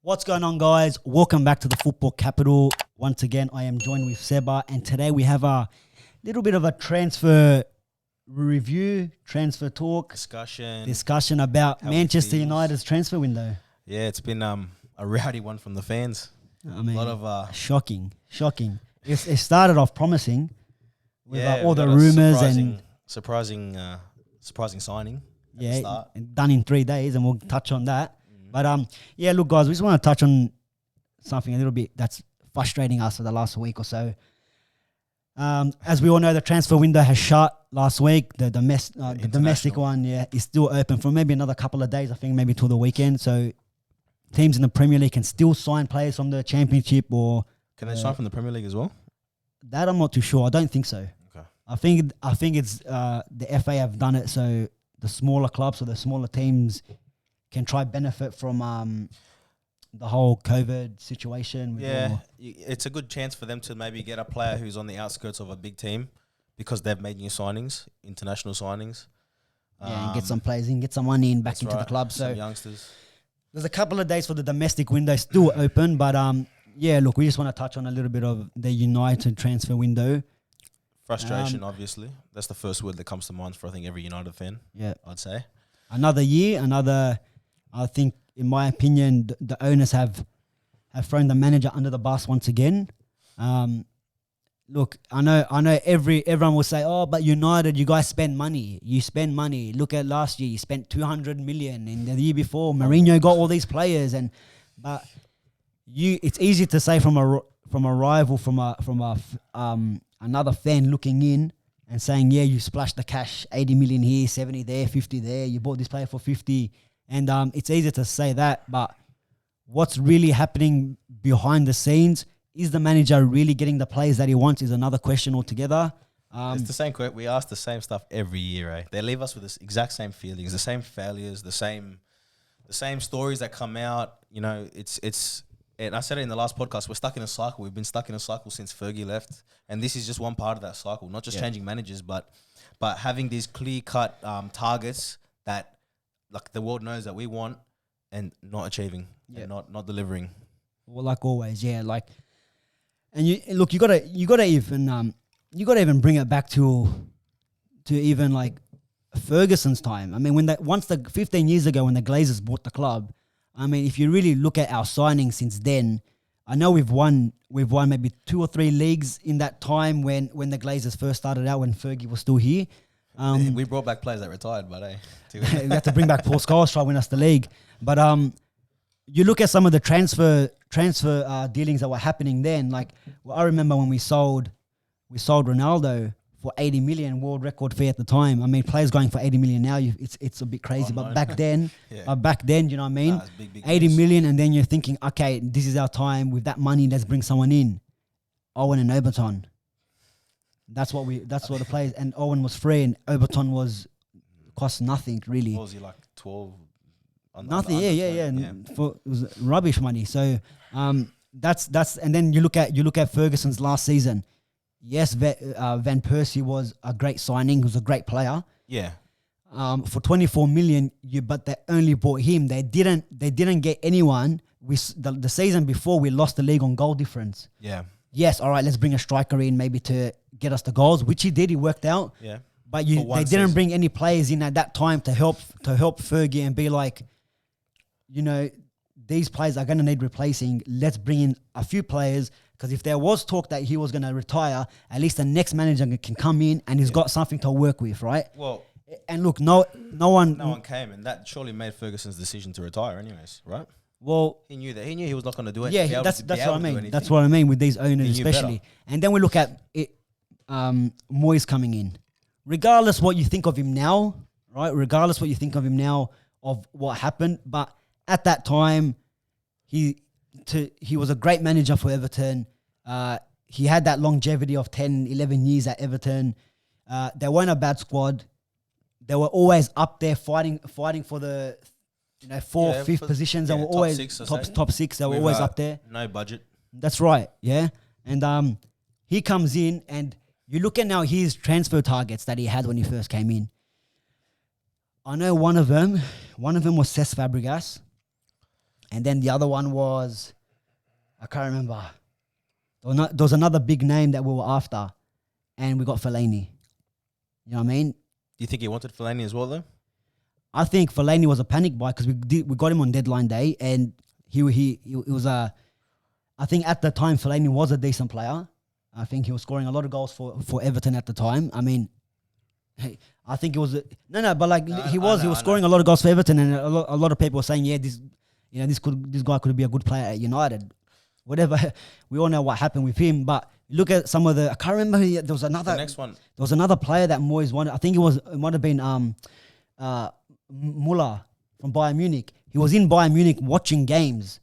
What's going on, guys? Welcome back to the Football Capital. Once again, I am joined with Seba, and today we have a little bit of a transfer review, transfer talk, discussion about Manchester United's transfer window. Yeah, it's been a rowdy one from the fans. I mean, a lot of shocking. It started off promising with all the got a rumors and surprising signing. At the start. Done in 3 days, and we'll touch on that. But look, guys, we just want to touch on something a little bit that's frustrating us for the last week or so. As we all know, the transfer window has shut last week. The domestic one, is still open for maybe another couple of days. I think maybe till the weekend. So teams in the Premier League can still sign players from the Championship, or can they sign from the Premier League as well? That I'm not too sure. I don't think so. Okay. I think it's the FA have done it so the smaller clubs or the smaller teams can try benefit from the whole COVID situation. It's a good chance for them to maybe get a player who's on the outskirts of a big team because they've made new signings, international signings. And get some players in, get some money in back into the club. So some youngsters. There's a couple of days for the domestic window still open, but look, we just want to touch on a little bit of the United transfer window. Frustration, obviously. That's the first word that comes to mind for I think every United fan. Yeah, I'd say another year, I think, in my opinion, the owners have thrown the manager under the bus once again. Look, I know everyone will say, oh, but United, you guys spend money. You spend money. Look at last year, you spent 200 million, and the year before, Mourinho got all these players, but it's easy to say from a rival, from another fan looking in and saying, yeah, you splashed the cash, 80 million here, 70 there, 50 there. You bought this player for 50. And it's easy to say that, but what's really happening behind the scenes, is the manager really getting the players that he wants, is another question altogether. It's the same question. We ask the same stuff every year, eh? They leave us with the exact same feelings, the same failures, the same stories that come out. You know, it's. And I said it in the last podcast, we're stuck in a cycle. We've been stuck in a cycle since Fergie left. And this is just one part of that cycle, not just changing managers, but having these clear-cut targets that like the world knows that we want and not achieving and not delivering. Well, like always, and you gotta even bring it back to even like Ferguson's time. I mean, once 15 years ago when the Glazers bought the club, I mean, if you really look at our signings since then, I know we've won maybe 2 or 3 leagues in that time when the Glazers first started out, when Fergie was still here. We brought back players that retired, but we had to bring back Paul Scholes, try to win us the league. But you look at some of the transfer dealings that were happening then. Like, I remember when we sold Ronaldo for 80 million, world record fee at the time. I mean, players going for 80 million now, it's a bit crazy. But back then, you know what I mean? Big 80 million, and then you're thinking, okay, this is our time. With that money, let's bring someone in. Owen and Overton. That's what the players, and Owen was free and Overton cost nothing really. What was he, like 12? Nothing, it was rubbish money. So that's and then you look at Ferguson's last season. Yes, Van Persie was a great signing. He was a great player. Yeah. For 24 million, but they only bought him. They didn't get anyone. The season before, we lost the league on goal difference. Yeah. Yes, all right, let's bring a striker in maybe to get us the goals, which he did. He worked out. Yeah. But they didn't bring any players in at that time to help Fergie and be like, you know, these players are going to need replacing. Let's bring in a few players, because if there was talk that he was going to retire, at least the next manager can come in and he's got something to work with, right? Well, and look, no one came, and that surely made Ferguson's decision to retire, anyways, right? Well, he knew he was not going to do it. Yeah, that's what I mean. That's what I mean with these owners, especially. And then we look at it, Moyes coming in. Regardless what you think of him now, right? Regardless what you think of him now of what happened, but at that time, he was a great manager for Everton. He had that longevity of 10, 11 years at Everton. They weren't a bad squad. They were always up there fighting for the 4th, 5th positions. They were always top 6. They were always up there. No budget. That's right. Yeah. And he comes in, and you look at now his transfer targets that he had when he first came in. I know one of them was Cesc Fabregas. And then the other one was, I can't remember. There was another big name that we were after, and we got Fellaini. You know what I mean? Do you think he wanted Fellaini as well, though? I think Fellaini was a panic buy because we got him on deadline day, and he was a. I think at the time Fellaini was a decent player. I think he was scoring a lot of goals for Everton at the time. I mean, hey, I think it was he was scoring a lot of goals for Everton, and a lot of people were saying, yeah, this guy could be a good player at United. Whatever, we all know what happened with him. But look at some of the. I can't remember. There was another. The next one. There was another player that Moyes wanted. I think it might have been Muller from Bayern Munich. He was in Bayern Munich watching games.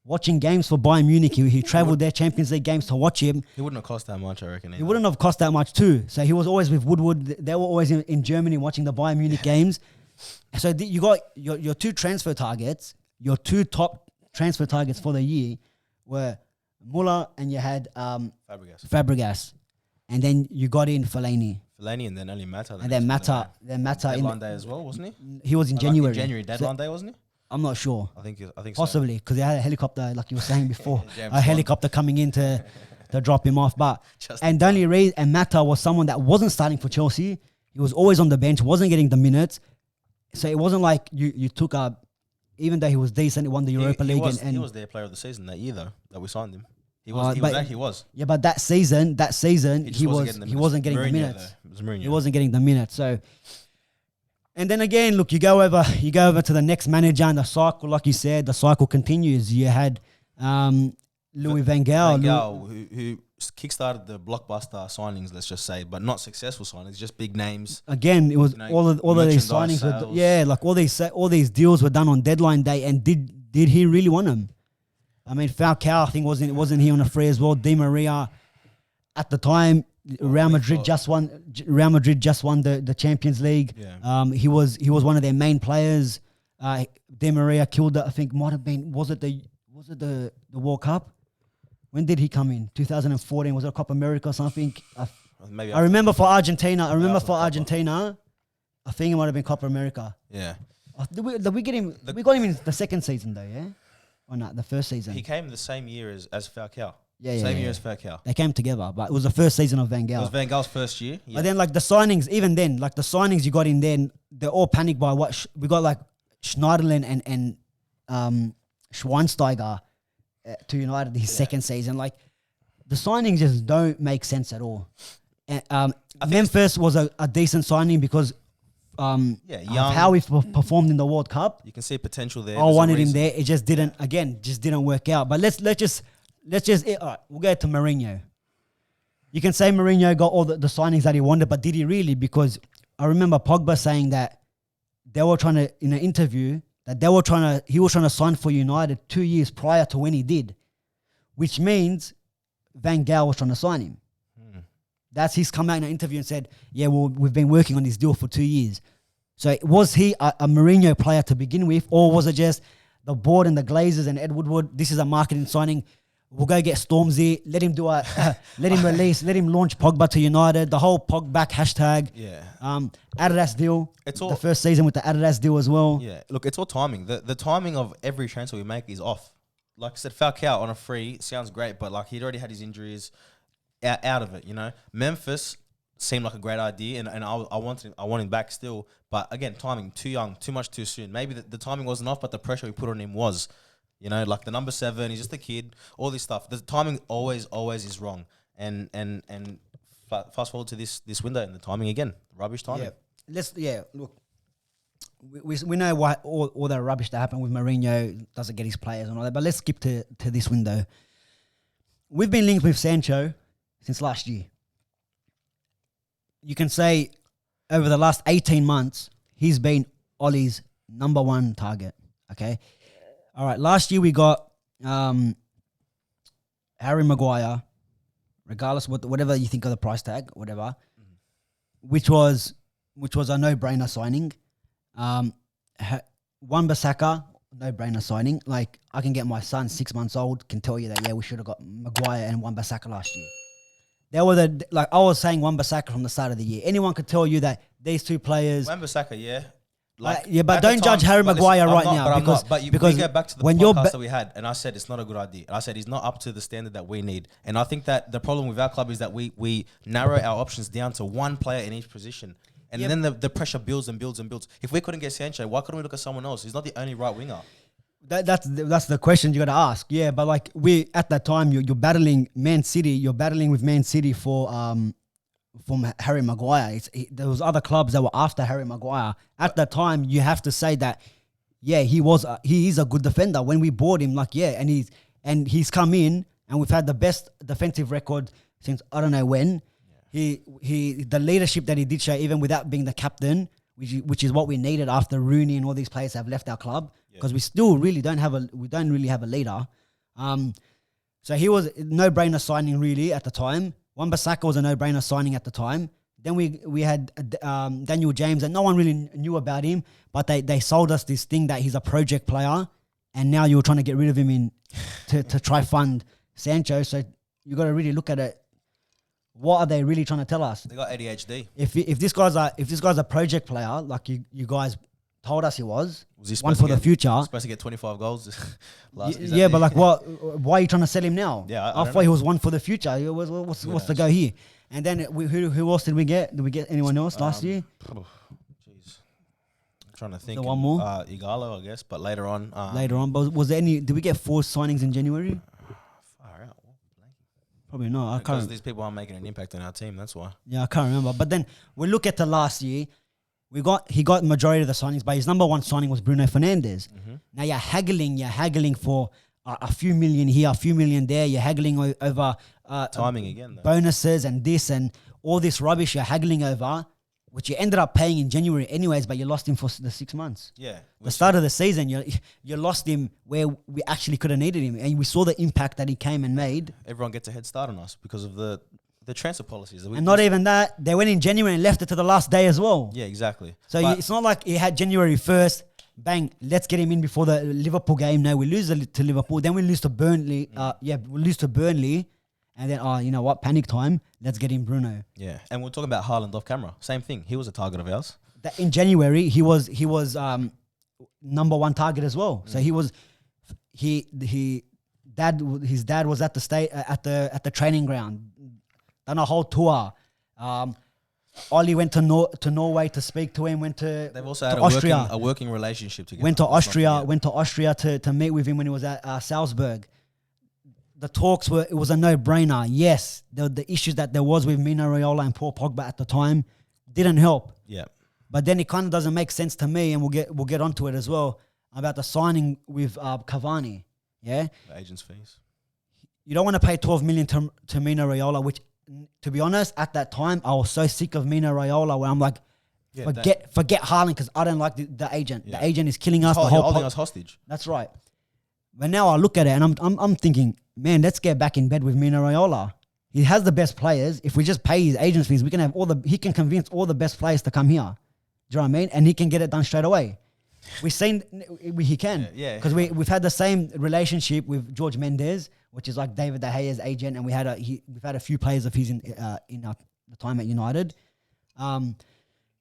Watching games for Bayern Munich. He travelled their Champions League games to watch him. He wouldn't have cost that much, I reckon. He wouldn't have cost that much too. So he was always with Woodward. They were always in Germany watching the Bayern Munich games. So you got your two transfer targets. Your two top transfer targets for the year were Muller and you had Fabregas. And then you got in Fellaini. And then only Mata. And then Mata. Deadline day as well, wasn't he? He was in January. January deadline day, wasn't he? I'm not sure. I think possibly because they had a helicopter, like you were saying before, a helicopter coming in to drop him off. But and Donny and Mata was someone that wasn't starting for Chelsea. He was always on the bench, wasn't getting the minutes. So it wasn't like you took up, even though he was decent, he won the Europa League. He was their player of the season that year though that we signed him. He was. Yeah, but that season he wasn't getting the minutes. He wasn't getting the minutes. So. And then again, look, you go over to the next manager, and the cycle, like you said, the cycle continues. You had Louis van Gaal, who kickstarted the blockbuster signings, let's just say, but not successful signings, just big names. Again, it was all of these signings all these deals were done on deadline day. And did he really want them? I mean, Falcao, I think wasn't he on a free as well? Di Maria, at the time. Real Madrid just won the Champions League. Yeah. He was one of their main players. Di Maria killed it. I think might have been was it the World Cup? When did he come in? 2014. Was it a Copa America or something? I remember for Argentina. I think it might have been Copa America. Yeah. Did we get him? We got him in the second season though, yeah? Or not? The first season. He came the same year as Falcao. Same year as Falcao. They came together, but it was the first season of Van Gaal. It was Van Gaal's first year. Yeah. But then, like the signings, you got in there, they're all panicked by what we got, like Schneiderlin and Schweinsteiger to United his second season. Like the signings just don't make sense at all. And, Memphis was a decent signing because young, of how he performed in the World Cup. You can see potential there. I wanted him there. It just didn't work out. But let's just all right, we'll go to Mourinho. You can say Mourinho got all the signings that he wanted, but did he really? Because I remember Pogba saying that they were trying to, in an interview, that he was trying to sign for United 2 years prior to when he did, which means Van Gaal was trying to sign him. That's he's come out in an interview and said, yeah, well, we've been working on this deal for 2 years. So was he a Mourinho player to begin with, or was it just the board and the Glazers and Ed Woodward, this is a marketing signing, we'll go get Stormzy, let him launch Pogba to United, the whole Pogback hashtag. Yeah. Adidas deal. It's all the first season with the Adidas deal as well. Yeah. Look, it's all timing. The timing of every transfer we make is off. Like I said, Falcao on a free sounds great, but like he'd already had his injuries out of it, you know. Memphis seemed like a great idea, and I want him back still. But again, timing, too young, too much too soon. Maybe the timing wasn't off, but the pressure we put on him was. You know, like the number 7, he's just a kid, all this stuff. The timing always is wrong. And fast forward to this window and the timing again, rubbish timing. Yeah. Look, we know why all that rubbish that happened with Mourinho doesn't get his players and all that, but let's skip to this window. We've been linked with Sancho since last year. You can say over the last 18 months, he's been Ollie's number 1 target, okay? All right, last year we got Harry Maguire, regardless whatever you think of the price tag, whatever, which was a no-brainer signing. Wan-Bissaka, no-brainer signing. Like, I can get my son, 6 months old, can tell you that, yeah, we should have got Maguire and Wan-Bissaka last year. They were I was saying Wan-Bissaka from the start of the year. Anyone could tell you that these two players... Wan-Bissaka, yeah. but don't judge Harry Maguire right now because we get back to the podcast that we had, and I said it's not a good idea. I said he's not up to the standard that we need, and I think that the problem with our club is that we narrow our options down to one player in each position, and then the pressure builds and builds and builds. If we couldn't get Sancho, why couldn't we look at someone else? He's not the only right winger. That's the question you got to ask. Yeah, but like at that time, you're battling Man City. You're battling with Man City for Harry Maguire. There was other clubs that were after Harry Maguire. At that time, you have to say that, he is a good defender. When we bought him, and he's come in, and we've had the best defensive record since I don't know when. Yeah. The leadership that he did show, even without being the captain, which is what we needed after Rooney and all these players have left our club, because we still really don't really have a leader. So he was a no-brainer signing really at the time. Wan-Bissaka was a no-brainer signing at the time. Then we had Daniel James, and no one really knew about him, but they sold us this thing that he's a project player, and now you're trying to get rid of him to try fund Sancho. So you got to really look at it. What are they really trying to tell us? They got ADHD. If this guy's a project player, like you guys told us he was he one for the future. Supposed to get 25 goals. But like, why are you trying to sell him now? Yeah, I thought he was one for the future. What's the go here? And then who else did we get? Did we get anyone else last year? Jeez, I'm trying to think. One more. Igalo, I guess, but later on. But was there any? Did we get 4 signings in January? Far out. Probably not. I can't. Because these people aren't making an impact on our team. That's why. Yeah, I can't remember. But then we look at the last year. He got majority of the signings, but his number one signing was Bruno Fernandes. Mm-hmm. Now you're haggling for a few million here, a few million there. You're haggling over timing again, though. Bonuses and this and all this rubbish. You're haggling over, which you ended up paying in January anyways, but you lost him for the 6 months. Yeah, the start of the season, you lost him where we actually could have needed him, and we saw the impact that he came and made. Everyone gets a head start on us because of the transfer policies. And not even that, they went in January and left it to the last day as well. Yeah, exactly. So it's not like he had January 1st, bang, let's get him in before the Liverpool game. No, we lose to Liverpool. Then we lose to Burnley. We lose to Burnley. And then, you know what, panic time, let's get in Bruno. Yeah, and we're talking about Haaland off camera. Same thing. He was a target of ours. In January, he was number one target as well. So his dad was at the training ground. Done a whole tour. Ollie went to Norway to speak to him. They've also had a working relationship together. Went to Austria to meet with him when he was at Salzburg. The talks it was a no-brainer. Yes, the issues that there was with Mino Raiola and Paul Pogba at the time didn't help. Yeah, but then it kind of doesn't make sense to me, and we'll get onto it as well about the signing with Cavani. Yeah, the agent's fees. You don't want to pay 12 million to Mino Raiola, which, to be honest, at that time, I was so sick of Mino Raiola where I'm like, forget Haaland because I don't like the agent. Yeah. The agent is killing us. Holding us hostage. That's right. But now I look at it and I'm thinking, man, let's get back in bed with Mino Raiola. He has the best players. If we just pay his agent fees, we can have he can convince all the best players to come here. Do you know what I mean? And he can get it done straight away. We've seen he can. Yeah. Because we've had the same relationship with George Mendes, which is like David De Gea's agent, and we've had a few players of his in the time at United,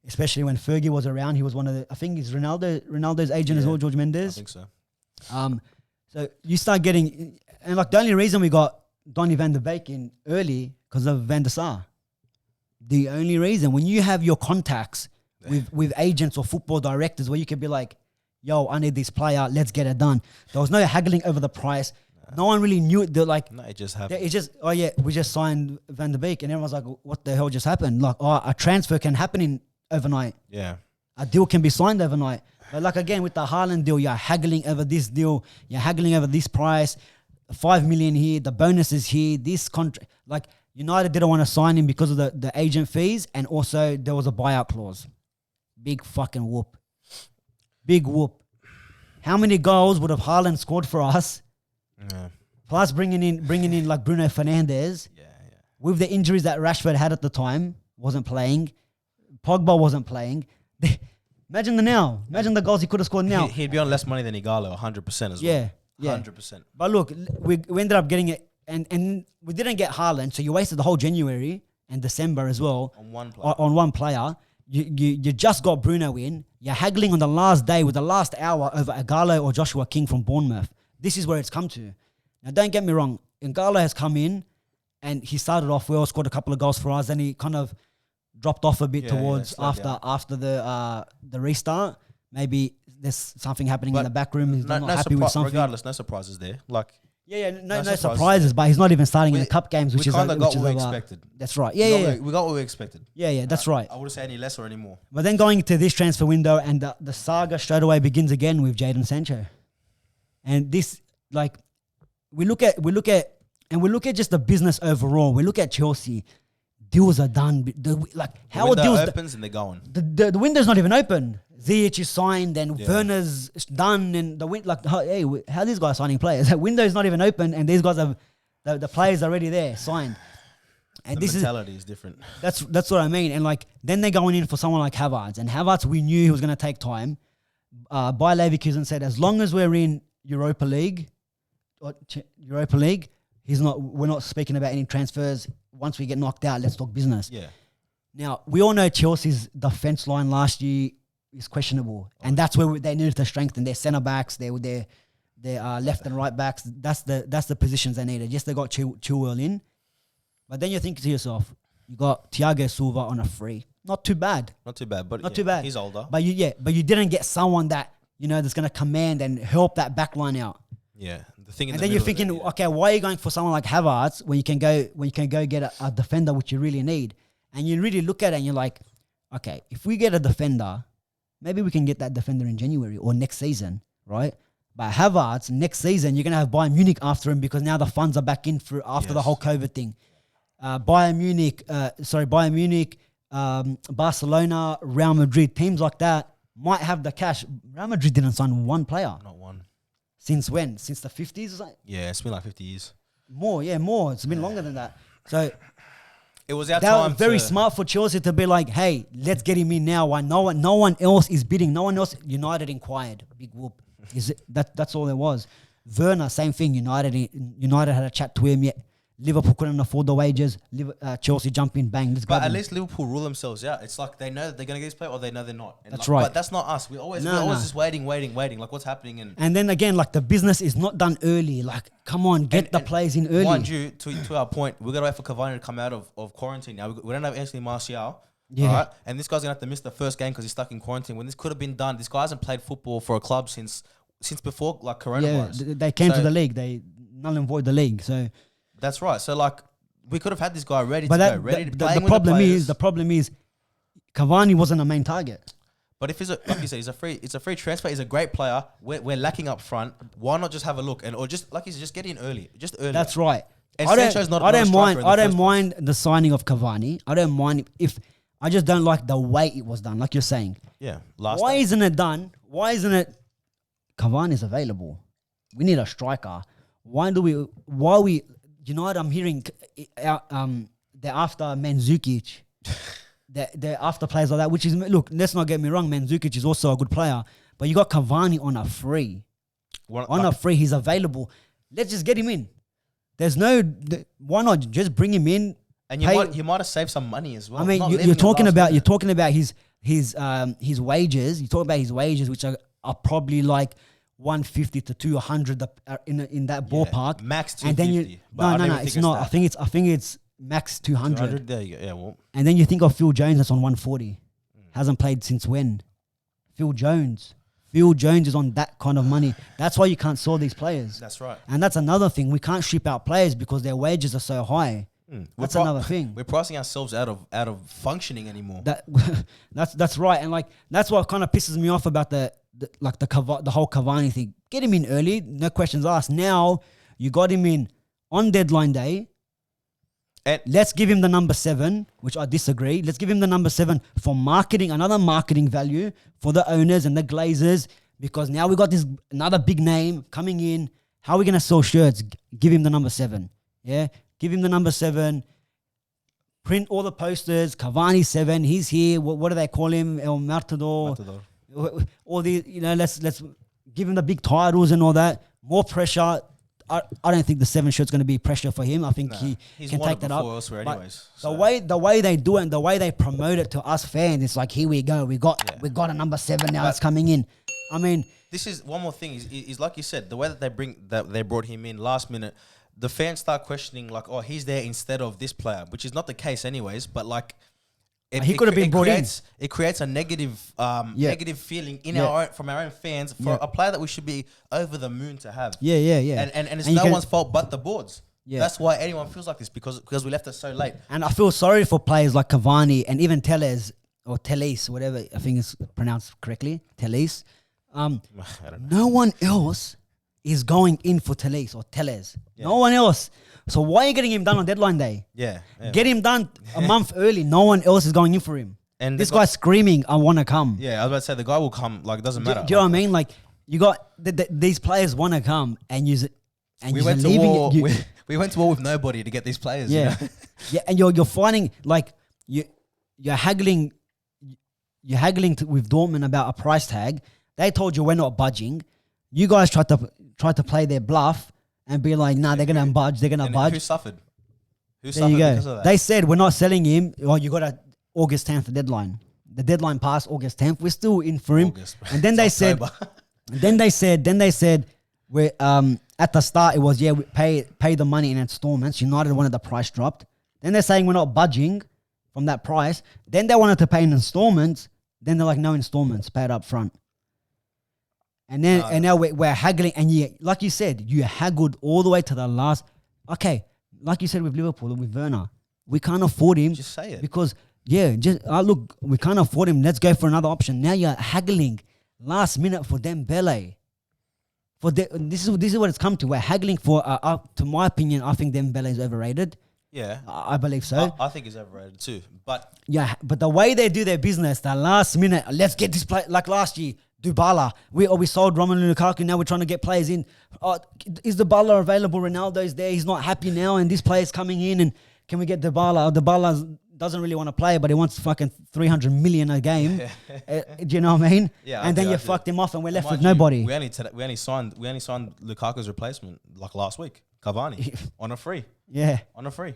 especially when Fergie was around. He was one of the, I think he's Ronaldo's agent as well, George Mendes. I think so. So you start getting, and like the only reason we got Donny van der Beek in early because of Van der Sar. The only reason, when you have your contacts with agents or football directors where you can be like, yo, I need this player, let's get it done. There was no haggling over the price. No one really knew it. They're like, no, it just happened. It just, we just signed Van der Beek, and everyone's like, what the hell just happened? Like, a transfer can happen overnight. Yeah. A deal can be signed overnight. But like again, with the Haaland deal, you're haggling over this deal, you're haggling over this price, 5 million here, the bonuses here, this contract. Like United didn't want to sign him because of the agent fees, and also there was a buyout clause. Big fucking whoop. Big whoop. How many goals would have Haaland scored for us? Yeah. Plus bringing in like Bruno Fernandes. Yeah. With the injuries that Rashford had at the time, wasn't playing. Pogba wasn't playing. Imagine the goals he could have scored now. He'd be on less money than Igalo, 100% as well. Yeah. 100%. But look, we ended up getting it, and we didn't get Haaland, so you wasted the whole January and December as well on one player. On one player. You just got Bruno in. You're haggling on the last day with the last hour over Igalo or Joshua King from Bournemouth. This is where it's come to. Now, don't get me wrong. Igalo has come in and he started off well, scored a couple of goals for us, and he kind of dropped off a bit towards after the restart. Maybe there's something happening in the back room. He's not happy with something. Regardless, no surprises there. Like no surprises. But he's not even starting in the cup games, which we kind of got what we expected. That's right. We got what we expected. That's right. I wouldn't say any less or any more. But then going into this transfer window, and the saga straight away begins again with Jadon Sancho, and this we look at just the business overall. We look at Chelsea. Deals are done. How the window deals opens and they're going. The window's not even open. Ziyech is signed and Werner's done, and how these guys signing players? The window's not even open, and these guys have the players are already there signed. And the mentality is different. That's what I mean. And then they're going in for someone like Havertz, and Havertz we knew he was going to take time. Bayer Leverkusen said as long as we're in Europa League, we're not speaking about any transfers. Once we get knocked out, let's talk business. Yeah. Now, we all know Chelsea's defense line last year is questionable. And that's where they needed to strengthen their centre-backs, their left and right backs. That's the positions they needed. Yes, they got Chilwell in. But then you think to yourself, you got Thiago Silva on a free. Not too bad. Not too bad. He's older. But you didn't get someone that, that's going to command and help that back line out. Yeah. And then you're thinking, okay, why are you going for someone like Havertz when you can go get a defender, which you really need? And you really look at it and you're like, okay, if we get a defender, maybe we can get that defender in January or next season, right? But Havertz, next season, you're going to have Bayern Munich after him because now the funds are back in after the whole COVID thing. Bayern Munich, Barcelona, Real Madrid, teams like that might have the cash. Real Madrid didn't sign one player. Not one. Since when? Since the 50s or something? Yeah, it's been like 50 years. More. It's been longer than that. So it was our that time. Was very smart for Chelsea to be like, hey, let's get him in now. Why no one else is bidding. No one else. United inquired. Big whoop. That's all there was. Werner, same thing. United had a chat to him. Yet Liverpool couldn't afford the wages. Chelsea jump in, bang. But at least Liverpool rule themselves out. It's like they know that they're going to get this player or they know they're not. And that's right. But that's not us. We're always just waiting. Like what's happening? And then again, the business is not done early. Come on, get the players in early. Mind you, to our point, we're going to wait for Cavani to come out of quarantine. Now, we don't have Anthony Martial. Yeah. Right? And this guy's going to have to miss the first game because he's stuck in quarantine. When this could have been done, this guy hasn't played football for a club since before coronavirus. Yeah, they came to the league. They null and void the league. So that's right. So we could have had this guy ready to go, ready to play. The problem is, Cavani wasn't a main target. But if like you said, it's a free transfer. He's a great player. We're lacking up front. Why not just have a look or just like you said, just get in early, just early. That's right. And Sancho's not. I don't mind the signing of Cavani. I don't mind if I just don't like the way it was done. Like you're saying. Yeah. Why isn't it done? Why isn't it? Cavani's available. We need a striker. United, I'm hearing they're after Mandzukic. they're after players like that, which is, look, let's not get me wrong, Mandzukic is also a good player, but you got Cavani on a free. He's available. Let's just get him in. Why not just bring him in? And you might have saved some money as well. I mean, you're talking about his wages. You're talking about his wages, which are probably like 150 to 200 in that ballpark. Max 250. And then it's not. I think it's max 200. There you go. Yeah, well. And then you think of Phil Jones that's on 140. Hasn't played since when? Phil Jones is on that kind of money. That's why you can't sell these players. That's right. And that's another thing. We can't ship out players because their wages are so high. That's another thing. We're pricing ourselves out of functioning anymore. That's right. And that's what kind of pisses me off about the whole Cavani thing. Get him in early, no questions asked. Now you got him in on deadline day. And let's give him the number 7, which I disagree. Let's give him the number 7 for marketing, another marketing value for the owners and the Glazers, because now we got this another big name coming in. How are we going to sell shirts? Give him the number 7. Yeah, give him the number 7. Print all the posters. Cavani 7. He's here. What do they call him? El Matador. All the let's give him the big titles and all that. More pressure. I don't think the 7 shirt's going to be pressure for him. I think he's can won take it that before up. elsewhere But anyways. the way they do it and the way they promote it to us fans, it's like, here we go. We got a number 7 now. It's coming in. I mean, this is one more thing. Is like you said, the way that they brought him in last minute. The fans start questioning like, oh, he's there instead of this player, which is not the case anyways. But like, he could have been brought in. It creates a negative feeling in from our own fans for a player that we should be over the moon to have. Yeah. And it's no one's fault but the boards. Yeah. That's why anyone feels like this because we left it so late. And I feel sorry for players like Cavani and even Telles or Teles, whatever I think it's pronounced correctly, Teles. No one else is going in for Teles or Teles. Yeah. No one else. So why are you getting him done on deadline day? Yeah. Get him done a month early. No one else is going in for him. And this guy's screaming, I want to come. Yeah, I was about to say, the guy will come. Like, it doesn't matter. Do you know what I mean? Like, you got these players want to come and use it. And we went to war. We went to war with nobody to get these players. Yeah. You know? Yeah, and you're fighting, like, you're haggling with Dortmund about a price tag. They told you we're not budging. You guys tried to play their bluff and be like, nah, they're gonna budge. They're gonna budge. Who suffered? There you go. Because of that? They said we're not selling him. Well, you got a August 10th deadline. The deadline passed August 10th. We're still in for him. And then they said, we're at the start it was we pay the money in installments. United wanted the price dropped. Then they're saying we're not budging from that price. Then they wanted to pay in installments. Then they're like, no installments, pay it up front. And then and now we're haggling, and like you said, you haggled all the way to the last. Okay, like you said with Liverpool, with Werner, we can't afford him. Just say it because look, we can't afford him. Let's go for another option. Now you're haggling last minute for Dembele. This is what it's come to. We're haggling for. To my opinion, I think Dembele is overrated. Yeah, I believe so. I think he's overrated too. But the way they do their business, the last minute, let's get this play. Like last year, Dybala. We sold Romelu Lukaku. Now we're trying to get players in. Is Dybala available? Ronaldo's there. He's not happy now, and this player's coming in. And can we get Dybala? Dybala doesn't really want to play, but he wants fucking 300 million a game. Do you know what I mean? Yeah. And then you fucked him off, and we're left with nobody. We only signed Lukaku's replacement like last week, Cavani, on a free. Yeah, on a free.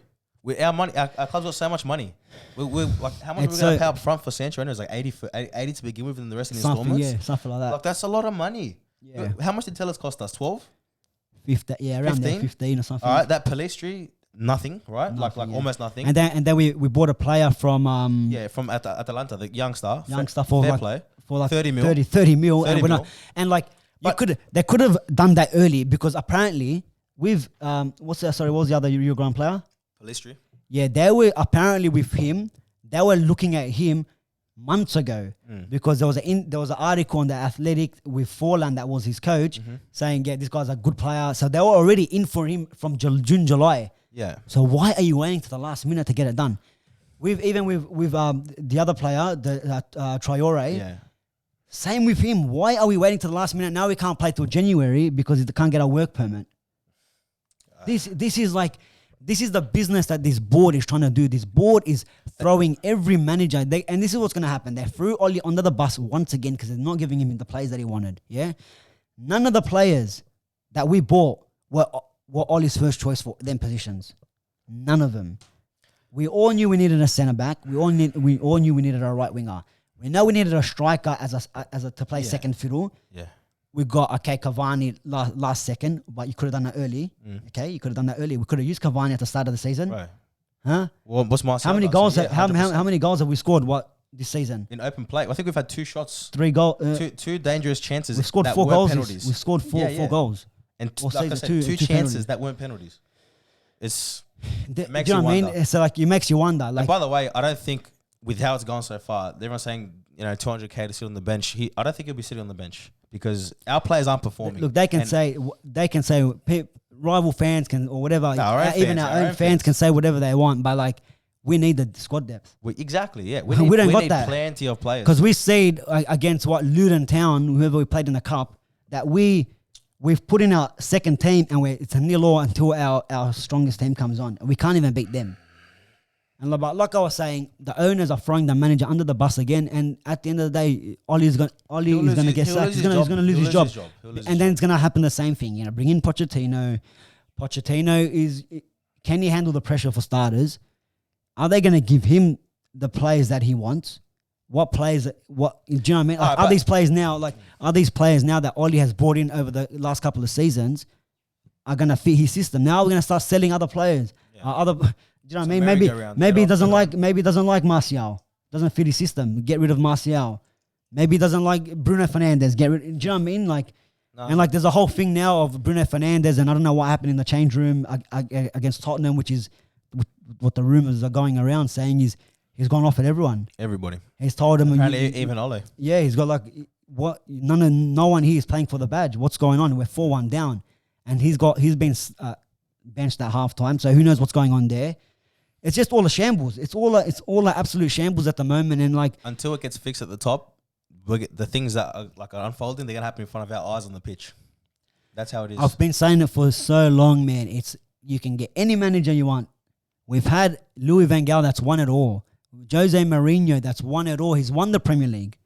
Our money, our club's got so much money. We're like, how much are we going to pay up front for Sancho? And it was like 80 to begin with, and the rest in installments. Yeah, something like that. Like that's a lot of money. Yeah. How much did Tellers cost us? 12? 15. Yeah, around 15 or something. All right, that Pellestri, nothing, right? Nothing, like almost nothing. And then we bought a player from from Atalanta, the youngster for fair like play for like 30 mil. 30 mil. And like they could have done that early because apparently with what was the other Uruguayan player? Pellestri. Yeah, they were apparently with him. They were looking at him months ago because there was an article on the Athletic with Forlan that was his coach saying, this guy's a good player. So they were already in for him from June, July. Yeah. So why are you waiting to the last minute to get it done? With the other player, the Traore. Yeah. Same with him. Why are we waiting to the last minute? Now we can't play till January because he can't get a work permit. This is the business that this board is trying to do. This board is throwing every manager. And this is what's going to happen. They threw Ole under the bus once again because they're not giving him the players that he wanted. Yeah, none of the players that we bought were Ole's first choice for them positions. None of them. We all knew we needed a centre back. We all knew we needed a right winger. We know we needed a striker to play second fiddle. Yeah. We got Cavani last second, but you could have done that early. Okay, you could have done that early. We could have used Cavani at the start of the season. Right. Huh? Well, what's my how many goals? How many goals have we scored? This season in open play? I think we've had 2 shots, 3 goals, two dangerous chances. We scored 4 goals. Penalties. We scored four goals, and like I said, 2 chances penalties that weren't penalties. It makes you know you what I wonder. mean? So it makes you wonder. Like, and by the way, I don't think with how it's gone so far, everyone's saying 200k to sit on the bench. I don't think he'll be sitting on the bench because our players aren't performing. Look, they can say rival fans can or whatever. No, our own fans can say whatever they want, but like we need the squad depth. Exactly, yeah. We don't got that. Plenty of players because we see against Luton Town, whoever we played in the cup, that we've put in our second team and it's a 0-0 until our strongest team comes on. We can't even beat them. And like I was saying, the owners are throwing the manager under the bus again. And at the end of the day, Ole is going to get sacked. He's going to lose his job. And then it's going to happen the same thing. Bring in Pochettino. Can he handle the pressure for starters? Are they going to give him the players that he wants? What players? Do you know what I mean? Like, are these players now that Ole has brought in over the last couple of seasons are going to fit his system? Now we're going to start selling other players. Do you know what I mean? Maybe he doesn't like Martial. Doesn't fit his system. Get rid of Martial. Maybe he doesn't like Bruno Fernandes. Do you know what I mean? And there's a whole thing now of Bruno Fernandes, and I don't know what happened in the change room against Tottenham, which is what the rumors are going around saying is he's gone off at everyone. Everybody. He's told him. Apparently even Ole. Yeah, he's got what? No one here is playing for the badge. What's going on? We're 4-1 down, and he's been benched at halftime. So who knows what's going on there? It's just all a shambles. It's all a absolute shambles at the moment, and until it gets fixed at the top, the things that are unfolding, they're gonna happen in front of our eyes on the pitch. That's how it is. I've been saying it for so long, man. You can get any manager you want. We've had Louis van Gaal that's won it all. Jose Mourinho that's won it all. He's won the Premier League.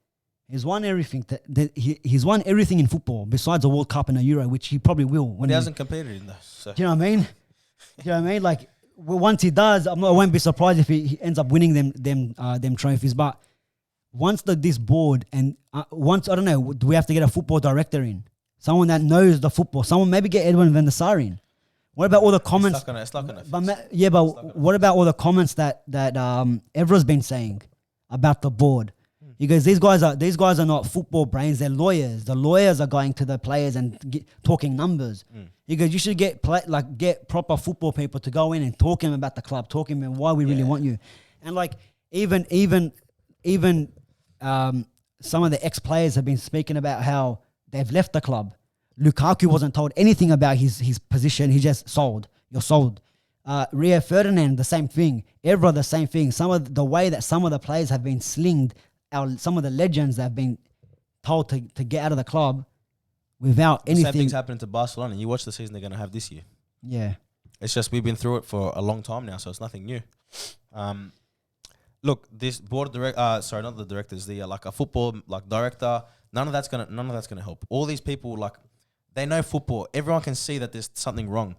He's won everything. He's won everything in football besides a World Cup and a Euro, which he probably will. When he hasn't competed in those. So. Do you know what I mean? Once he does, I won't be surprised if he ends up winning them trophies. But once this board and once, I don't know, do we have to get a football director in? Someone that knows the football. Someone maybe get Edwin van der Sar in. What about all the comments? It's not gonna but what about all the comments that Evra's been saying about the board? Because these guys are not football brains. They're lawyers. The lawyers are going to the players and talking numbers. Because you should get proper football people to go in and talk to them about the club, talking about why we really want you, and even some of the ex-players have been speaking about how they've left the club. Lukaku wasn't told anything about his position. He just sold. You're sold. Rio Ferdinand, the same thing. Evra, the same thing. Some of the way that some of the players have been slinged, some of the legends that have been told to get out of the club without anything. Same thing's happening to Barcelona. You watch the season they're going to have this year. Yeah. It's just we've been through it for a long time now, so it's nothing new. Look, this board not the directors, a football director. None of that's gonna help. All these people they know football. Everyone can see that there's something wrong.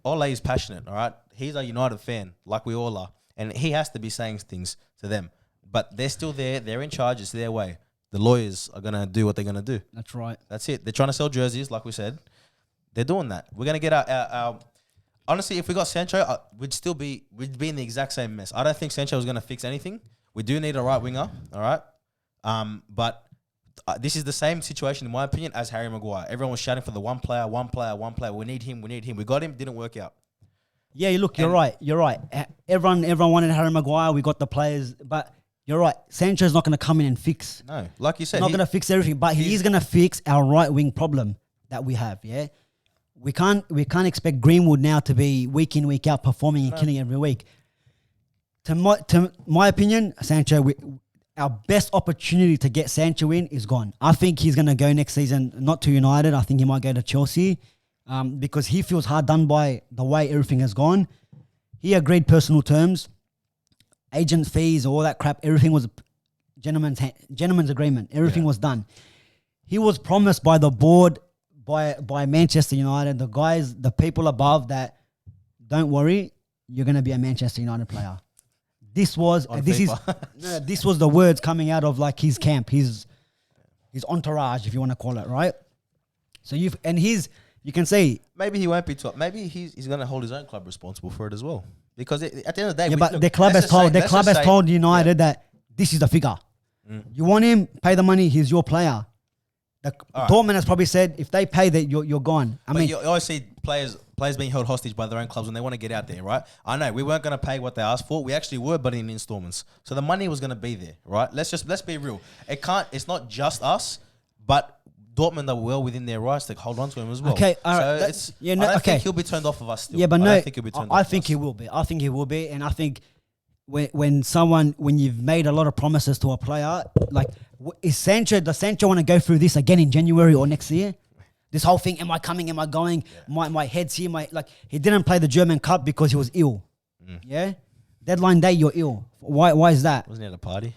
Ole is passionate, all right? He's a United fan, like we all are. And he has to be saying things to them. But they're still there. They're in charge. It's their way. The lawyers are going to do what they're going to do. That's right. That's it. They're trying to sell jerseys, like we said. They're doing that. We're going to get our honestly, if we got Sancho, we'd be in the exact same mess. I don't think Sancho is going to fix anything. We do need a right winger, all right? But this is the same situation, in my opinion, as Harry Maguire. Everyone was shouting for the one player. We need him. We got him. Didn't work out. Yeah, look, you're right. Everyone wanted Harry Maguire. We got the players, but you're right. Sancho's not going to come in and fix. No, like you said, he's not going to fix everything, but he is going to fix our right wing problem that we have. Yeah, we can't expect Greenwood now to be week in, week out performing and killing every week. To my opinion, Sancho. Our best opportunity to get Sancho in is gone. I think he's going to go next season, not to United. I think he might go to Chelsea because he feels hard done by the way everything has gone. He agreed personal terms, agent fees, all that crap. Everything was gentleman's agreement. Everything was done. He was promised by the board, by Manchester United, the guys, the people above that, don't worry, you're going to be a Manchester United player. This was the words coming out of his camp, his entourage, if you want to call it, right? So you can say maybe he won't be top. Maybe he's going to hold his own club responsible for it as well. Because at the end of the day, the club has told United that this is the figure. You want him, pay the money. He's your player. Dortmund has probably said if they pay that you're gone. You always see players being held hostage by their own clubs when they want to get out there, right? I know we weren't going to pay what they asked for. We actually were, but in installments. So the money was going to be there, right? Let's be real. It's not just us, but Dortmund are well within their rights to hold on to him as well. Okay, all right. I don't think he'll be turned off of us still. Yeah, but no, I don't think he'll be turned off. I think he will be. I think he will be, and I think when you've made a lot of promises to a player, does Sancho want to go through this again in January or next year? This whole thing, am I coming, am I going? My head's here, he didn't play the German Cup because he was ill. Yeah? Deadline day, you're ill. Why is that? Wasn't he at a party?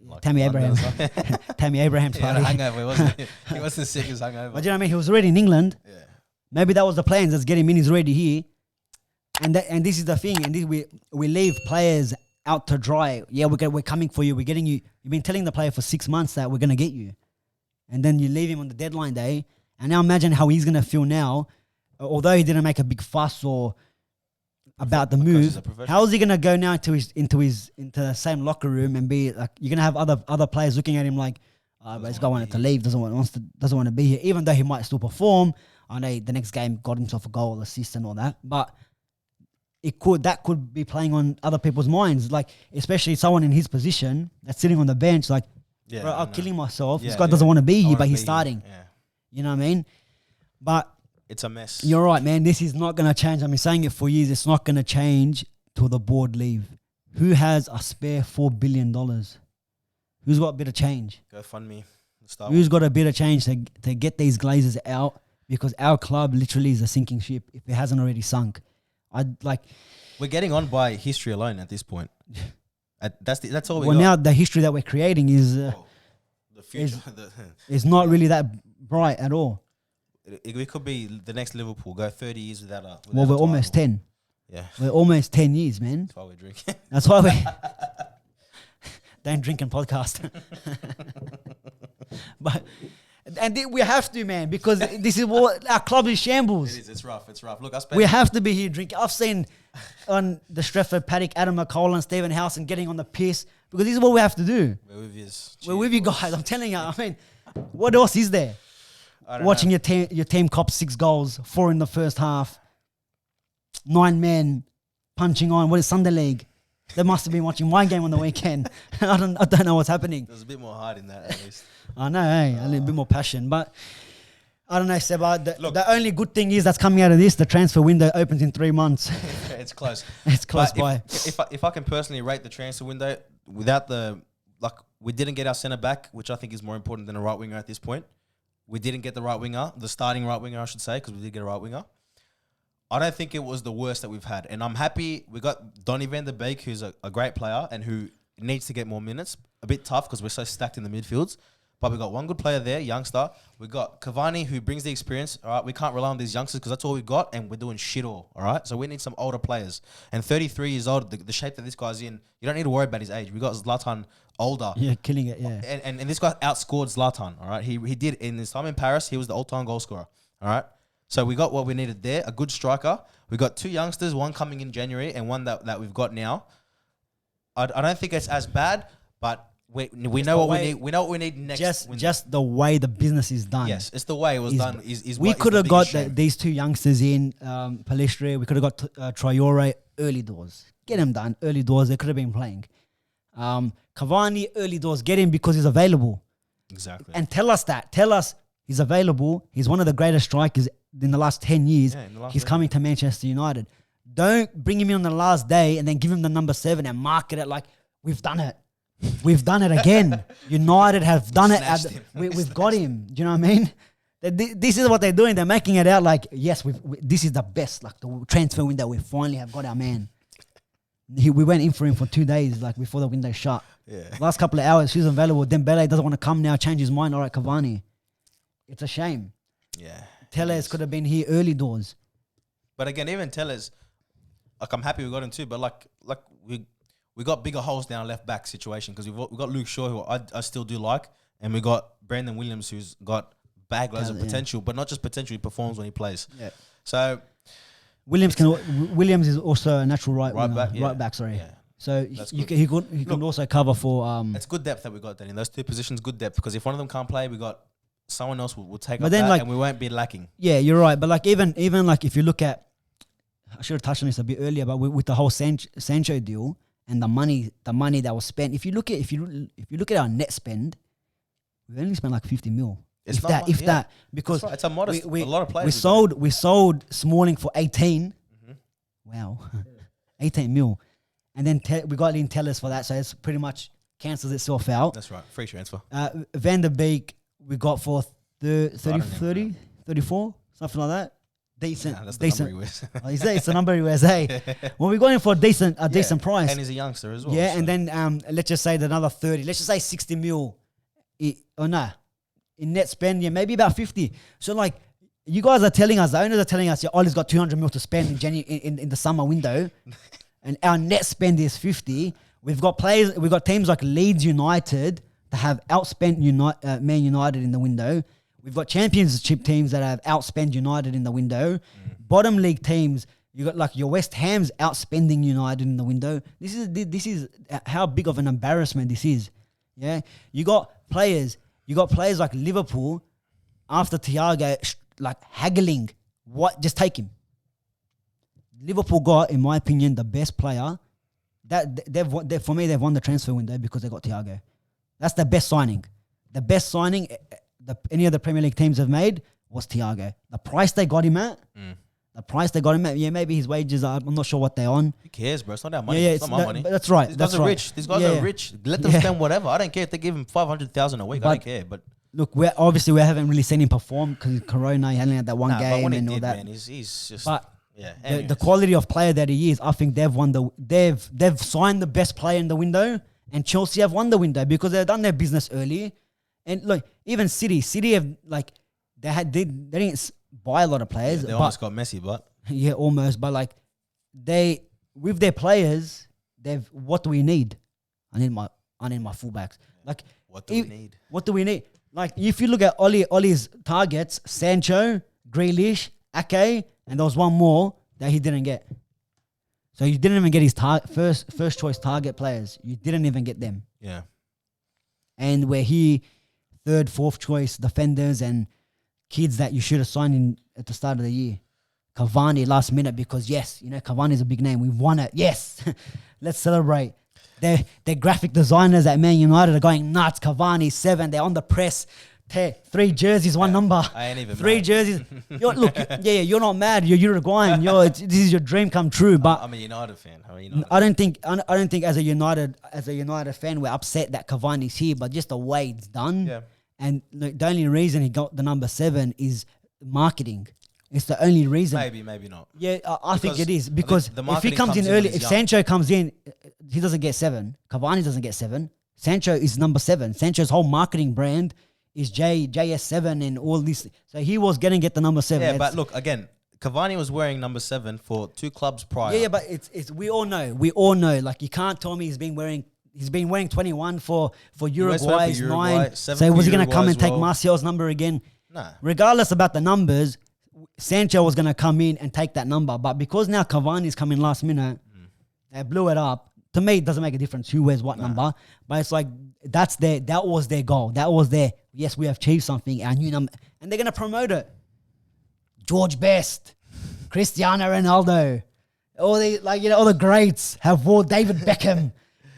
Like Tammy London or Abraham. something? Tammy Abraham's He had party. a hangover, wasn't he? He wasn't sick, he was hungover. But you know what I mean? He was already in England. Yeah. Maybe that was the plans. Let's get him in. He's already here. And this is the thing. And we leave players out to dry. Yeah, we're coming for you. We're getting you. You've been telling the player for 6 months that we're going to get you. And then you leave him on the deadline day. And now imagine how he's going to feel now. Although he didn't make a big fuss or about the move, how is he going to go now into the same locker room and be like, you're going to have other players looking at him like, but this guy wanted to leave, doesn't want to be here, even though he might still perform. I know the next game got himself a goal, assist and all that, but that could be playing on other people's minds, like especially someone in his position that's sitting on the bench like, bro, I'm killing myself. This guy doesn't want to be here, but he's starting. Yeah. You know what I mean? But it's a mess. you're right, man. This is not going to change. I've been saying it for years. It's not going to change till the board leave. Who has a spare $4 billion? Who's got a bit of change? GoFundMe. Who's got a bit of change to get these Glazers out? Because our club literally is a sinking ship if it hasn't already sunk. We're getting on by history alone at this point. That's all we got. Well, now the history that we're creating is the future. is not really that bright at all. We could be the next Liverpool. Go 30 years without a. Well, we're almost 10. Yeah, we're almost 10 years, man. that's why we're drinking. That's why we don't drink and podcast. We have to, man, because this is what our club is shambles. It is. It's rough. Look, we have to be here drinking. I've seen on the Stretford paddock Adam McCall and Stephen Howson getting on the piss because this is what we have to do. We're with you guys. I'm telling you. I mean, what else is there? Watching your team cop 6 goals, 4 in the first half, 9 men punching on. What is Sunday League? They must have been watching my game on the weekend. I don't know what's happening. There's a bit more heart in that, at least. I know, a little bit more passion. But I don't know, Seba. The only good thing is that's coming out of this, the transfer window opens in 3 months. It's close. It's close by. If I can personally rate the transfer window, without we didn't get our centre back, which I think is more important than a right winger at this point. We didn't get the right winger, the starting right winger, I should say, because we did get a right winger. I don't think it was the worst that we've had. And I'm happy we got Donny van der Beek, who's a great player and who needs to get more minutes. A bit tough because we're so stacked in the midfields. But we got one good player there, youngster. We got Cavani, who brings the experience. All right, we can't rely on these youngsters because that's all we've got, and we're doing shit all. All right, so we need some older players. And 33 years old, the shape that this guy's in, you don't need to worry about his age. We got Zlatan older. Yeah, killing it. Yeah, and this guy outscored Zlatan. All right, he did in his time in Paris. He was the all-time goal scorer. All right, so we got what we needed there. A good striker. We got 2 youngsters, one coming in January, and one that we've got now. I don't think it's as bad, but. We know what we need. We know what we need next. Just the way the business is done. Yes, it's the way it was done. We could have got these 2 youngsters in Pellestri. We could have got Traore early doors. Get him done early doors. They could have been playing. Cavani early doors. Get him because he's available. Exactly. And tell us that. Tell us he's available. He's one of the greatest strikers in the last 10 years. Yeah, he's coming to Manchester United. Don't bring him in on the last day and then give him the number 7 and market it like we've done it. We've done it again. United have done it. We've got him. Do you know what I mean? This is what they're doing. They're making it out like, yes, this is the best. Like the transfer window, we finally have got our man. We went in for him for 2 days, like before the window shut. Yeah. Last couple of hours, he's available. Dembele doesn't want to come now, change his mind. All right, Cavani. It's a shame. Yeah. Tellez could have been here early doors. But again, even Tellez, like I'm happy we got him too, but like we got bigger holes down our left back situation because we got Luke Shaw, who I still do like, and we got Brandon Williams, who's got bagloads of potential, but not just potential, he performs when he plays. Yeah. So Williams is also a natural right back. Sorry. Yeah. So he can also cover for. It's good depth that we got then in those 2 positions. Good depth because if one of them can't play, we got someone else will take up that, and we won't be lacking. Yeah, you're right. But like even like if you look at, I should have touched on this a bit earlier, but with the whole Sancho deal. And the money that was spent. If you look at our net spend, we only spent like 50 mil. If that, because right. It's a modest. A lot of players. We sold Smalling for 18. Mm-hmm. Wow, 18 mil, and then we got in Tellez for that, so it's pretty much cancels itself out. That's right, free transfer. Van der Beek we got for 30, 34, something like that. decent. Nah, that's the number he wears. Oh, it's the number he wears. Hey, well, we're going for a decent price. And he's a youngster as well. Yeah, so. and then let's just say another 30. Let's just say 60 mil. In net spend, yeah, maybe about 50. So like, you guys are telling us, the owners are telling us, yeah, Ollie's got 200 mil to spend in the summer window, and our net spend is 50. We've got teams like Leeds United that have outspent Man United in the window. We've got championship teams that have outspent United in the window. Bottom league teams, you got like your West Ham's outspending United in the window. This is how big of an embarrassment this is. Yeah, you got players like Liverpool after Thiago like haggling. What? Just take him. Liverpool got, in my opinion, the best player. They've won the transfer window because they got Thiago. That's the best signing. The best signing any of the Premier League teams have made was Thiago. The price they got him at. Yeah, maybe his wages are, I'm not sure what they're on. Who cares, bro? It's not our money. Yeah, it's not my money. That's right. These guys are rich. These guys are rich. Let them spend whatever. I don't care if they give him 500,000 a week. I don't care. But look, we haven't really seen him perform because Corona, he only had that one game and all that. Man, he's just. But yeah, the quality of player that he is, I think they've signed the best player in the window, and Chelsea have won the window because they've done their business early. And look, even City have like they didn't buy a lot of players. They almost got Messi, but yeah, almost. But like with their players, what do we need? I need my fullbacks. Like what do we need? What do we need? Like if you look at Ollie's targets, Sancho, Grealish, Ake, and there was one more that he didn't get. So you didn't even get his first choice target players. You didn't even get them. Yeah. And where he third, fourth choice defenders and kids that you should have signed in at the start of the year. Cavani last minute because yes, Cavani's a big name. We've won it. Yes, let's celebrate. Their graphic designers at Man United are going nuts. Cavani 7. They're on the press. 3 jerseys, one number. I ain't even 3 mad. jerseys. You're not mad. You're Uruguayan. This is your dream come true. But I'm a United fan. I don't think as a United fan we're upset that Cavani's here, but just the way it's done. Yeah. And the only reason he got the number 7 is marketing. It's the only reason. Maybe not. Yeah, I think it is because if he comes in early, if young. Sancho comes in, he doesn't get 7. Cavani doesn't get 7. Sancho is number 7. Sancho's whole marketing brand is JS7 and all this. So he was going to get the number 7. Yeah, but look, again, Cavani was wearing number 7 for 2 clubs prior. Yeah, but it's we all know. Like you can't tell me he's been wearing 21 for Uruguay's 9. So was he going to come and take Martial's number again? Nah. Regardless about the numbers, Sancho was going to come in and take that number. But because now Cavani's coming last minute, they blew it up. To me, it doesn't make a difference who wears what number. But it's like that was their goal. That was yes, we have achieved something, our new number. And they're going to promote it. George Best, Cristiano Ronaldo, all the greats have worn David Beckham,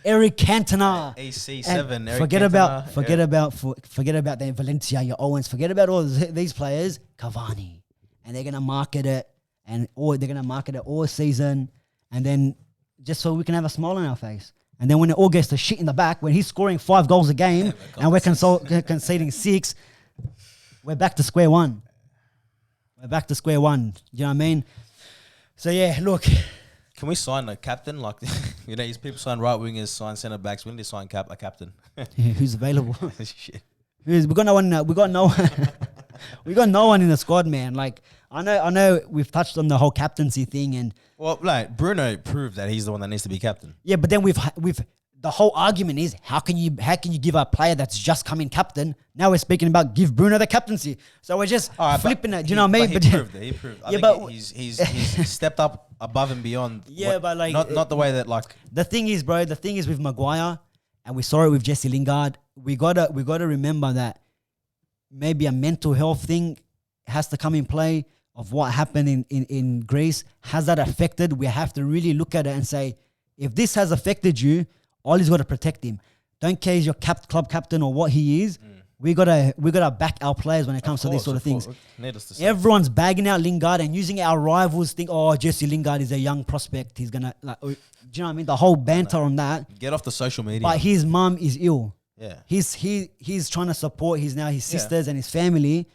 Eric Cantona. AC7, Eric Forget about the Valencia, your Owens. Forget about all these players. Cavani. And they're going to market it. They're going to market it all season. And then just so we can have a smile on our face. And then when it all gets to shit in the back, when he's scoring 5 goals a game and we're conceding 6, we're back to square one. You know what I mean? So, yeah, look. Can we sign a captain? Like, these people sign right wingers, sign centre backs. We need to sign a captain. Who's available? Shit. We got no one. We got no one in the squad, man. Like I know. We've touched on the whole captaincy thing, and like Bruno proved that he's the one that needs to be captain. Yeah, but then we've the whole argument is how can you give a player that's just come in captain? Now we're speaking about give Bruno the captaincy. So we're just flipping it. Do you know what I mean? But he proved it. He proved. I think he's stepped up above and beyond. Yeah, but like not the way that like the thing is, bro. The thing is with Maguire, and we saw it with Jesse Lingard. We gotta remember that maybe a mental health thing has to come in play of what happened in Greece. Has that affected? We have to really look at it and say, if this has affected you, Ollie's got to protect him. Don't care he's your club captain or what he is. We gotta back our players when it comes to these sort of things. Everyone's bagging out Lingard and using our rivals. Think, Jesse Lingard is a young prospect. He's gonna do you know what I mean? The whole banter on that. Get off the social media. But his mum is ill. Yeah, he's trying to support his sisters and his family,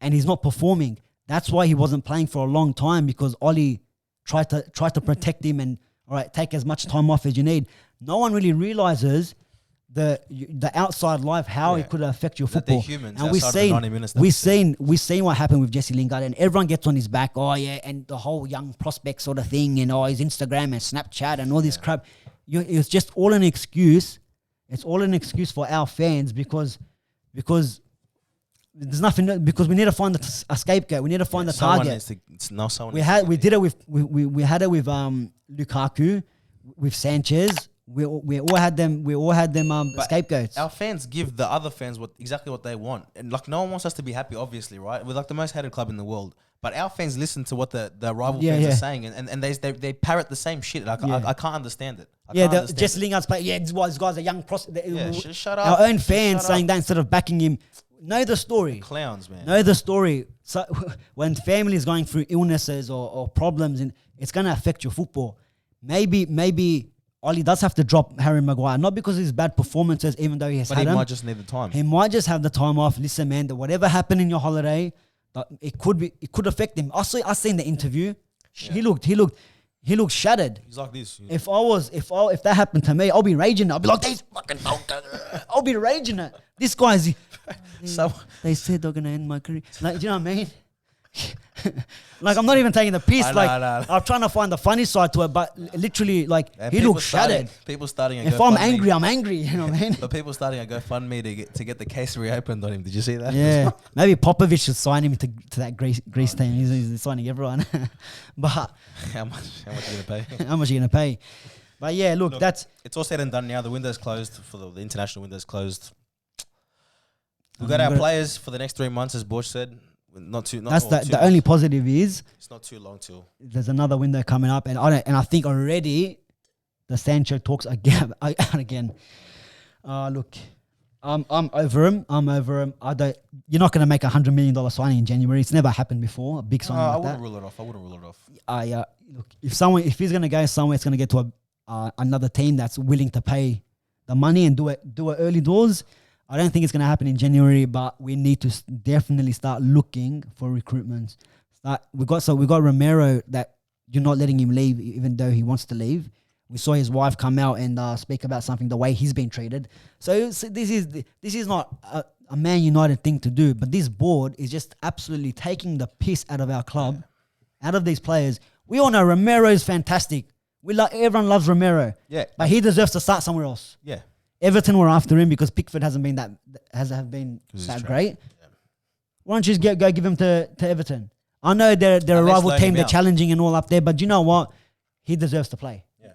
and he's not performing. That's why he wasn't playing for a long time, because Ole tried to protect him and, all right, take as much time off as you need. No one really realizes the outside life, how it could affect your football. And we've seen what happened with Jesse Lingard, and everyone gets on his back. Oh yeah, and the whole young prospect sort of thing, and his Instagram and Snapchat and all this crap. It's just all an excuse. It's all an excuse for our fans because there's nothing. Because we need to find a scapegoat. We need to find a target. We had it with Lukaku, with Sanchez. We all had them scapegoats. Our fans give the other fans exactly what they want, and like no one wants us to be happy, obviously, right? We're like the most hated club in the world, but our fans listen to what the rival fans are saying, and they parrot the same shit. Like I can't understand it. Jesse Lingard's playing. Yeah, this guy's a young prospect. Shut up. Our own fans saying that instead of backing him. Know the story. Clowns, man. Know the story. So when family is going through illnesses or problems, and it's going to affect your football. Maybe Ole does have to drop Harry Maguire, not because of his bad performances, even though he has had them. But he might just need the time. He might just have the time off. Listen, man, that whatever happened in your holiday, it could affect him. I seen the interview. Yeah. He looked shattered. He's like this. If that happened to me, I'll be raging. I'll be like, these fucking I'll be raging it. This guy's. They said they're gonna end my career. Like, do you know what I mean? Like, I'm not even taking the piss. I'm trying to find the funny side to it, but literally, like, he looks shattered. People starting. If I'm angry, I'm angry. You know what I mean? But people starting a GoFundMe to get the case reopened on him. Did you see that? Yeah, maybe Popovich should sign him to that Greece team. He's signing everyone. But how much are you gonna pay? How much are you gonna pay? But yeah, look, it's all said and done now. The window's closed for the international window's closed. We've got our players for the next 3 months, as Borsch said. The only positive is it's not too long till there's another window coming up, and I think already the Sancho talks again. Look, I'm over him. You're not going to make $100 million signing in January. It's never happened before. A big signing. I wouldn't rule it off. Look, if he's going to go somewhere, it's going to get to another team that's willing to pay the money and do it early doors. I don't think it's going to happen in January, but we need to definitely start looking for recruitments. We got Romero, that you're not letting him leave even though he wants to leave. We saw his wife come out and speak about something, the way he's been treated. So this is not a Man United thing to do, but this board is just absolutely taking the piss out of our club, out of these players. We all know Romero is fantastic. Everyone loves Romero. Yeah, but he deserves to start somewhere else. Yeah. Everton were after him because Pickford hasn't been that great. Yeah. Why don't you just go give him to Everton? I know they're a rival team, they're challenging and all up there, but you know what? He deserves to play. Yeah.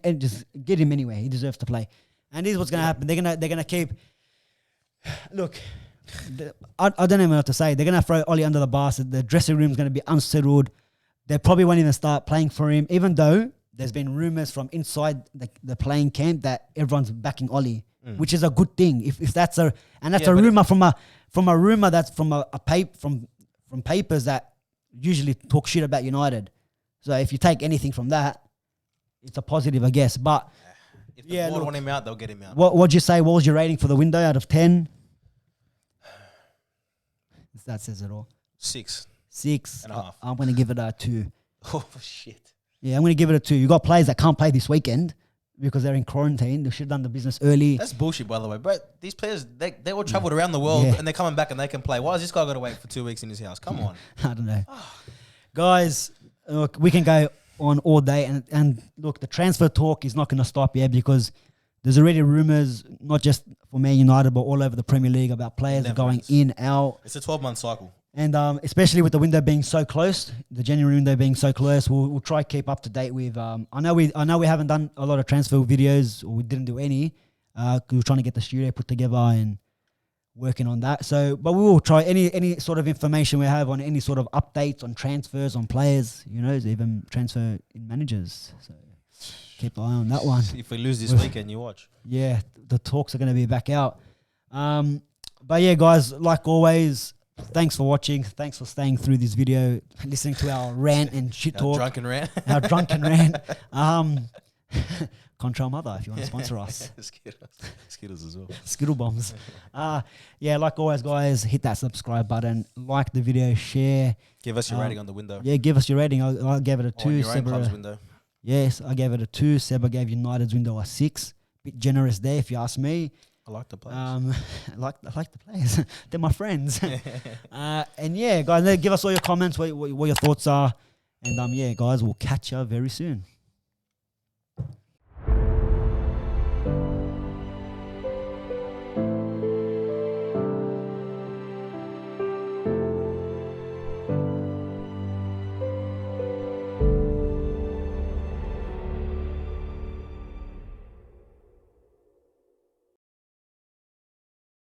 And just get him anyway. He deserves to play. And this is what's going to happen. They're gonna keep. Look, I don't even know what to say. They're gonna throw Ole under the bus. The dressing room's gonna be unsettled. They probably won't even start playing for him, even though there's been rumors from inside the playing camp that everyone's backing Ole, which is a good thing. If that's a rumor from a rumor that's from from papers that usually talk shit about United. So if you take anything from that, it's a positive, I guess. But if the board want him out, they'll get him out. What'd you say? What was your rating for the window out of 10? That says it all. 6. 6.5. I'm going to give it a 2. Oh shit. Yeah, I'm going to give it a 2. You got players that can't play this weekend because they're in quarantine. They should have done the business early. That's bullshit, by the way. But these players, they all travelled around the world and they're coming back and they can play. Why has this guy got to wait for 2 weeks in his house? Come on. I don't know. Guys, look, we can go on all day. And look, the transfer talk is not going to stop yet because there's already rumours, not just for Man United, but all over the Premier League about players going in, out. It's a 12-month cycle. And especially with the window being so close, the January window being so close, we'll try to keep up to date with. I know we haven't done a lot of transfer videos, or we didn't do any, because we're trying to get the studio put together and working on that. So, but we will try any sort of information we have on any sort of updates on transfers, on players, even transfer in managers. So keep an eye on that one. If we lose this weekend, you watch. Yeah, the talks are going to be back out. But yeah, guys, like always. Thanks for watching. Thanks for staying through this video, listening to our rant and shit talk. Drunken rant. Our drunken rant. Control Mother, if you want to sponsor us. Skittles as well. Skittle bombs. Yeah, like always, guys, hit that subscribe button, like the video, share. Give us your rating on the window. Yeah, give us your rating. I gave it a 2. On your own club's window. Yes, I gave it a 2. Seba gave United's window a 6. Bit generous there, if you ask me. I like the players. I like the players. They're my friends. And yeah, guys, give us all your comments, what your thoughts are. And yeah, guys, we'll catch you very soon.